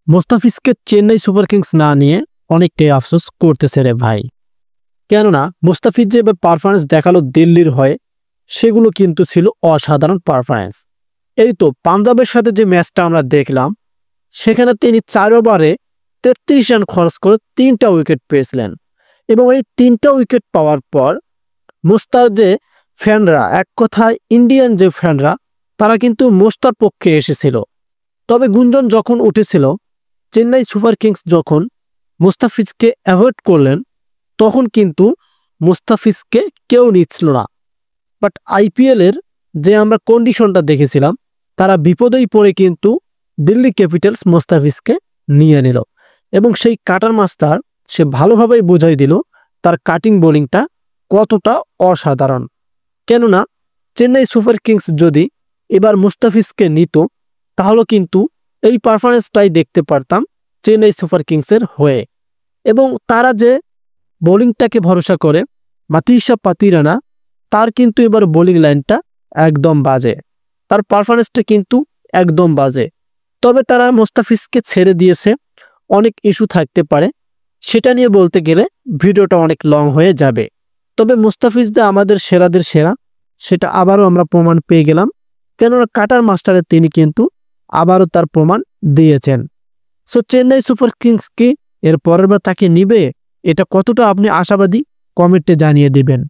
মোস্তাফিজকে Chennai super Kings না নিয়ে অনেকটাই আফসোস করতেছে রে ভাই। কেননা মোস্তাফিজ যে এবার পারফরমেন্স দেখালো দিল্লির হয়ে, সেগুলো কিন্তু ছিল অসাধারণ পারফরমেন্স। এই তো পাঞ্জাবের সাথে যে ম্যাচটা আমরা দেখলাম, সেখানে তিনি 4 ওভারে 33 রান খরচ করে 3টা উইকেট পেয়েছিলেন। এবং এই 3টা উইকেট পাওয়ার পর মুস্তার যে ফ্যানরা, এক কথায় ইন্ডিয়ান যে ফ্যানরা, তারা কিন্তু মুস্তার পক্ষে এসেছিল। তবে গুঞ্জন যখন উঠেছিল চেন্নাই সুপার কিংস যখন মুস্তাফিজকে অ্যাভয়েড করলেন, তখন কিন্তু মুস্তাফিজকে কেউ নিচ্ছিল না। বাট আইপিএলের যে আমরা কন্ডিশনটা দেখেছিলাম, তারা বিপদেই পড়ে কিন্তু দিল্লি ক্যাপিটালস মুস্তাফিজকে নিয়ে নিল। এবং সেই কাটার মাস্টার সে ভালোভাবেই বোঝাই দিল তার কাটিং বোলিংটা কতটা অসাধারণ। কেননা চেন্নাই সুপার কিংস যদি এবার মুস্তাফিজকে নিত, তাহলে কিন্তু এই পারফরমেন্সটাই দেখতে পারতাম চেন্নাই সুপার কিংসের হয়ে। এবং তারা যে বোলিংটাকে ভরসা করে মাতিসা পাতিরানা, তার কিন্তু এবার বোলিং লাইনটা একদম বাজে, তার পারফরমেন্সটা কিন্তু একদম বাজে। তবে তারা মুস্তাফিজকে ছেড়ে দিয়েছে, অনেক ইস্যু থাকতে পারে, সেটা নিয়ে বলতে গেলে ভিডিওটা অনেক লং হয়ে যাবে। তবে মুস্তাফিজ যে আমাদের সেরাদের সেরা, সেটা আবারও আমরা প্রমাণ পেয়ে গেলাম। কেননা কাটার মাস্টারে তিনি কিন্তু আবারও তার প্রমাণ দিয়েছেন। সো চেন্নাই সুপার কিংস কি এর পরের বার তাকে নিবে? এটা কতটা আপনি আশাবাদী, কমেন্টে জানিয়ে দিবেন।